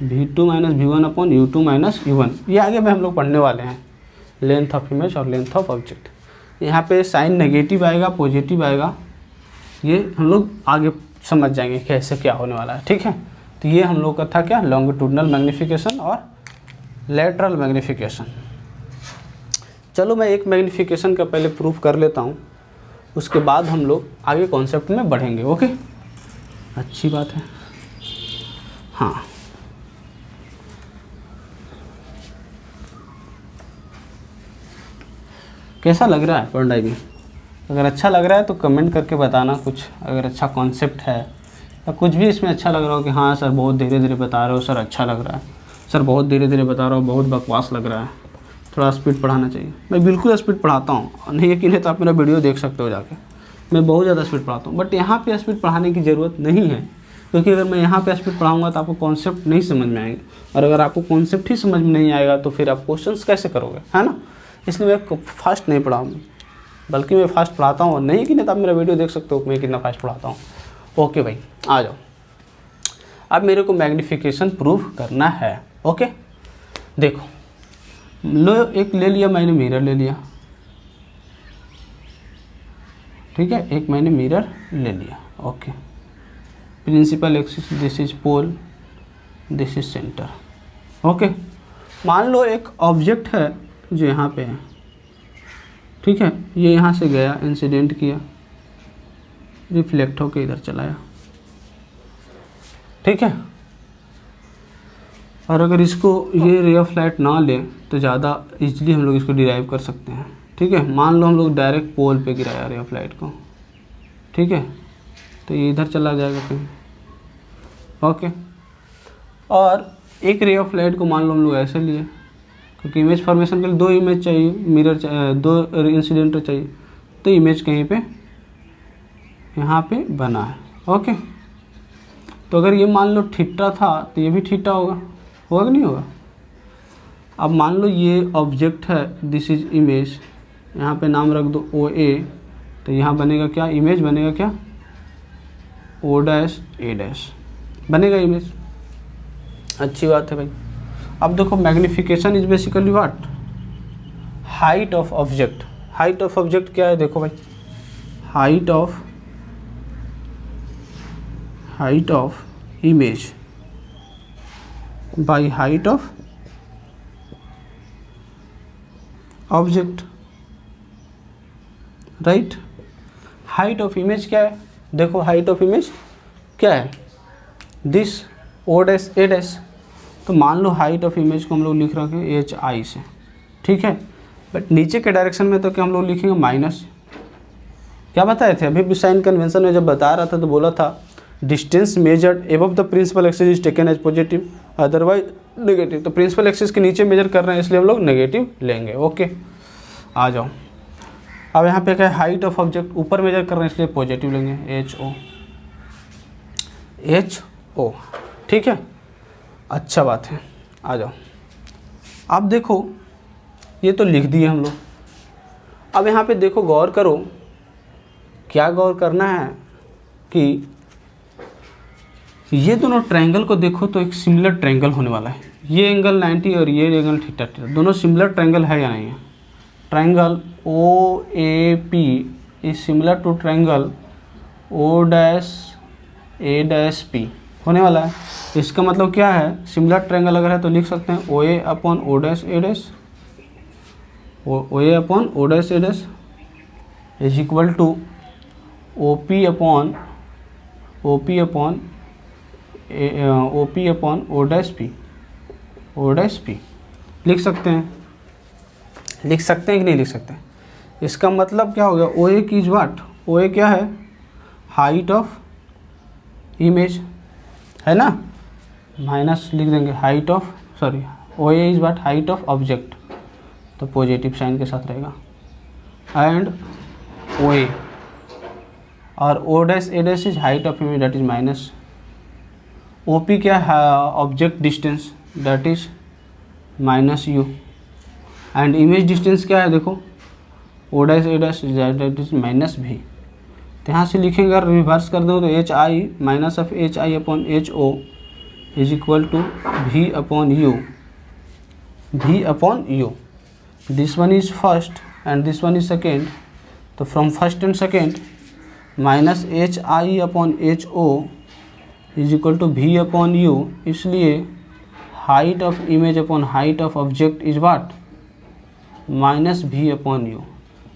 V2 minus V1 upon U2 minus U1। ये आगे में हम लोग पढ़ने वाले हैं, लेंथ ऑफ इमेज और लेंथ ऑफ ऑब्जेक्ट। यहाँ पे साइन नेगेटिव आएगा, पॉजिटिव आएगा, ये हम लोग आगे समझ जाएंगे कैसे क्या होने वाला है, ठीक है। तो ये हम लोग का था क्या? लॉन्गिट्यूडनल मैग्नीफिकेशन और लेटरल मैग्नीफिकेशन। चलो मैं एक मैग्नीफिकेशन का पहले प्रूफ कर लेता हूँ, उसके बाद हम लोग आगे कॉन्सेप्ट में बढ़ेंगे। ओके, अच्छी बात है। हाँ, कैसा लग रहा है पढ़ाई में? अगर अच्छा लग रहा है तो कमेंट करके बताना कुछ, अगर अच्छा कॉन्सेप्ट है या कुछ भी इसमें अच्छा लग रहा हो कि हाँ सर बहुत धीरे धीरे बता रहे हो, सर अच्छा लग रहा है, सर बहुत धीरे धीरे बता रहे हो, बहुत बकवास लग रहा है, थोड़ा स्पीड पढ़ाना चाहिए। मैं बिल्कुल स्पीड पढ़ाता हूँ, नहीं यकीन है तो आप मेरा वीडियो देख सकते हो जाके, मैं बहुत ज़्यादा स्पीड पढ़ाता हूँ। बट यहाँ पे स्पीड पढ़ाने की ज़रूरत नहीं है, क्योंकि अगर मैं यहाँ पे स्पीड पढ़ाऊँगा तो आपको कॉन्सेप्ट नहीं समझ में आएंगे, और अगर आपको कॉन्सेप्ट ही समझ में नहीं आएगा तो फिर आप क्वेश्चंस कैसे करोगे, है ना। इसलिए मैं फास्ट नहीं पढ़ाऊँगा, बल्कि मैं फास्ट पढ़ाता हूँ, और नहीं कि नहीं तो आप मेरा वीडियो देख सकते हो मैं कितना फास्ट पढ़ाता हूँ। ओके भाई, आ जाओ, अब मेरे को मैग्नीफिकेशन प्रूफ करना है। ओके, देखो लो, एक ले लिया मैंने मिरर ले लिया, ठीक है, एक मैंने मिरर ले लिया। Okay, principal axis, this is pole, this is centre. Okay, मान लो एक ऑब्जेक्ट है जो यहाँ पे है, ठीक है, ये यहाँ से गया, इंसिडेंट किया, रिफ्लेक्ट होके इधर चलाया, ठीक है। और अगर इसको ये रे ऑफ लाइट ना ले तो ज़्यादा इजीली हम लोग इसको डिराइव कर सकते हैं। ठीक है, मान लो हम लोग डायरेक्ट पोल पे गिराया रे ऑफ लाइट को, ठीक है, तो ये इधर चला जाएगा कहीं। ओके, और एक रे ऑफ लाइट को मान लो हम लोग ऐसे लिए, क्योंकि इमेज फॉर्मेशन के लिए दो इमेज चाहिए, मिरर दो इंसिडेंट चाहिए, तो इमेज कहीं पे यहाँ पे बना है। ओके, तो अगर ये मान लो थीटा था तो ये भी थीटा होगा कि नहीं होगा। अब मान लो ये ऑब्जेक्ट है, दिस इज इमेज, यहाँ पे नाम रख दो ओ ए, तो यहाँ बनेगा क्या, इमेज बनेगा क्या, ओ डैश ए डैश बनेगा इमेज। अच्छी बात है भाई। अब देखो magnification is basically what, height of object. Height of object क्या है, देखो भाई, height of image by height of object, right. Height of image क्या है, देखो हाइट ऑफ इमेज क्या है, this O dash A dash. तो मान लो हाइट ऑफ इमेज को हम लोग लिख रखे हैं एच आई से, ठीक है, बट नीचे के डायरेक्शन में तो क्या हम लोग लिखेंगे माइनस। क्या बताए थे अभी भी साइन कन्वेंशन में जब बता रहा था तो बोला था distance measured above the principal axis is taken as positive otherwise negative. तो प्रिंसिपल एक्सिस के नीचे मेजर कर रहे हैं इसलिए हम लोग नेगेटिव लेंगे। ओके, आ जाओ। अब यहाँ पे क्या है, हाइट ऑफ ऑब्जेक्ट ऊपर मेजर कर रहे हैं इसलिए पॉजिटिव लेंगे, एच ओ, ठीक है, अच्छा बात है। आ जाओ, अब देखो ये तो लिख दिए हम लोग। अब यहाँ पे देखो, गौर करो, क्या गौर करना है कि ये दोनों ट्रायंगल को देखो तो एक सिमिलर ट्रायंगल होने वाला है। ये एंगल 90 और ये एंगल थीटा, दोनों सिमिलर ट्रायंगल है या नहीं है। Triangle O A P is similar to triangle O dash A dash P होने वाला है। इसका मतलब क्या है, सिमिलर ट्रायंगल अगर है तो लिख सकते हैं O A upon O dash A dash, O A upon O dash A dash is equal to O P upon O dash P. लिख सकते हैं कि नहीं लिख सकते। इसका मतलब क्या हो गया, ओ ए की इज वाट, ओ ए क्या है, हाइट ऑफ इमेज है ना, माइनस लिख देंगे height of, sorry, O A is what, height of object, तो पॉजिटिव साइन के साथ रहेगा, एंड ओ ए और O dash A dash is height of image that is minus, O P क्या है, object distance that is minus u, and image distance क्या है, देखो O dash A dash that is minus भी। तो यहाँ से लिखेंगे, अगर रिवर्स कर दो तो H I minus of H I upon H O is equal to V upon U. This one is first and this one is second, तो from first and second minus H I upon H O is equal to V upon U, इसलिए height of image upon height of object is what, minus we upon U.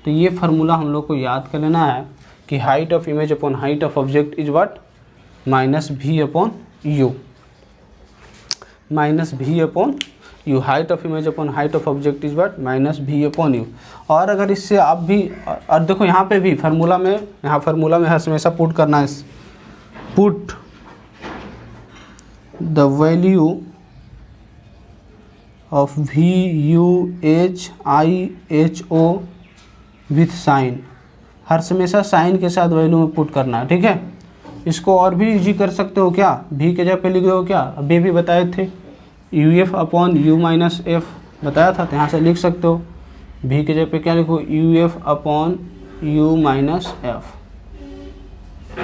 तो ये formula हम लोग को याद कर लेना है कि height of image upon height of object is what, minus we upon you, minus we upon u. Height of image upon height of object is what, minus we upon u. और अगर इससे आप भी, और देखो यहाँ पे भी फार्मूला में, यहाँ फार्मूला में हमेशा पुट करना है, put the value of V U H I H O with sign, हर हमेशा साइन के साथ वैल्यू में पुट करना है, ठीक है। इसको और भी इजी कर सकते हो, क्या भी के जगह पे लिख दो, क्या अभी भी बताए थे, U F upon you minus F बताया था, तो यहाँ से लिख सकते हो भी के जगह पे क्या लिखो, U F upon you minus F,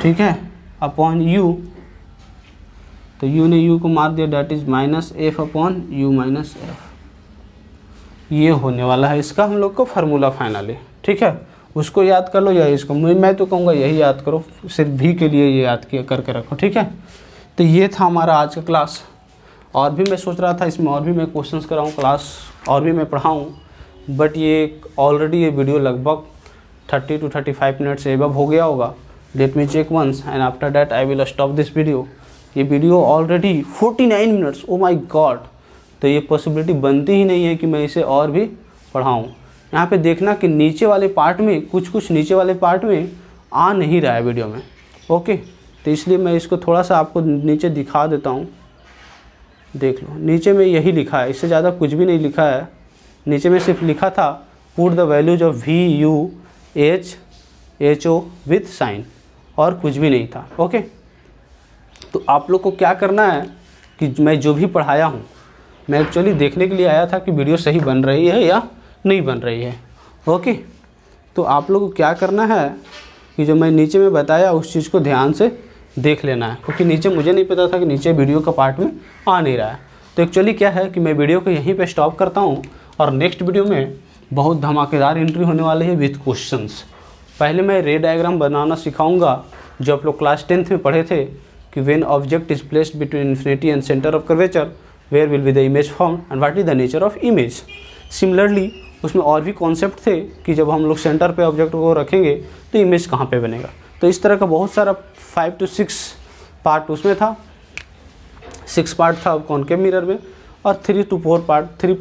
ठीक है, अपॉन यू, तो यू ने यू को मार दिया, that is minus F upon you minus F. ये होने वाला है इसका हम लोग को फार्मूला फाइनली, ठीक है। उसको याद कर लो या इसको, मैं तो कहूँगा यही याद करो, सिर्फ भी के लिए ये याद किया करके रखो, ठीक है। तो ये था हमारा आज का क्लास। और भी मैं सोच रहा था इसमें और भी मैं क्वेश्चंस कराऊँ, क्लास और भी मैं पढ़ाऊँ, बट ये ऑलरेडी ये वीडियो लगभग 30 to 35 मिनट से एबव हो गया होगा। Let me check once and after that I will stop this video. ये video already 49 minutes, oh my God, तो ये पॉसिबिलिटी बनती ही नहीं है कि मैं इसे और भी पढ़ाऊँ। यहाँ पे देखना कि नीचे वाले पार्ट में कुछ नीचे वाले पार्ट में आ नहीं रहा है वीडियो में। ओके, तो इसलिए मैं इसको थोड़ा सा आपको नीचे दिखा देता हूँ। देख लो, नीचे में यही लिखा है, इससे ज़्यादा कुछ भी नहीं लिखा है। नीचे में सिर्फ लिखा था put the values of VUHO with sign, और कुछ भी नहीं था। ओके, तो आप लोग को क्या करना है कि मैं जो भी पढ़ाया हूँ, मैं एक्चुअली देखने के लिए आया था कि वीडियो सही बन रही है या नहीं बन रही है। ओके, तो आप लोग को क्या करना है कि जो मैं नीचे में बताया उस चीज़ को ध्यान से देख लेना है, क्योंकि नीचे मुझे नहीं पता था कि नीचे वीडियो का पार्ट में आ नहीं रहा है। तो एक्चुअली क्या है कि मैं वीडियो को यहीं पे स्टॉप करता हूँ, और नेक्स्ट वीडियो में बहुत धमाकेदार एंट्री होने वाली है विथ क्वेश्चंस। पहले मैं रे डायग्राम बनाना सिखाऊंगा, जो आप लोग क्लास 10th में पढ़े थे कि when object is placed between infinity and centre of curvature where will be the image form and what is the nature of image. Similarly उसमें और भी कॉन्सेप्ट थे कि जब हम लोग सेंटर पे ऑब्जेक्ट को रखेंगे तो इमेज कहाँ पे बनेगा। तो इस तरह का बहुत सारा 5 to 6 पार्ट उसमें था। 6 पार्ट था कॉनकेव मिरर में, और 3 to 4 पार्ट थे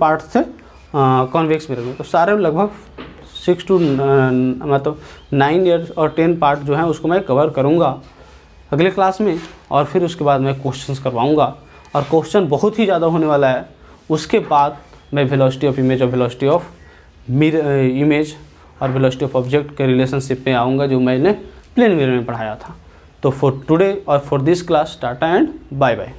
कॉन्वेक्स मिरर में। तो सारे लगभग 6 to 9 ईयर्स और 10 पार्ट जो है उसको मैं कवर करूँगा अगले क्लास में, और फिर उसके बाद मैं क्वेश्चंस करवाऊँगा, और क्वेश्चन बहुत ही ज़्यादा होने वाला है। उसके बाद मैं वेलोसिटी ऑफ इमेज और वेलोसिटी ऑफ इमेज और वेलोसिटी ऑफ ऑब्जेक्ट के रिलेशनशिप में आऊँगा, जो मैंने प्लेन मिरर में पढ़ाया था। तो फॉर टुडे और for this class, tata and bye bye.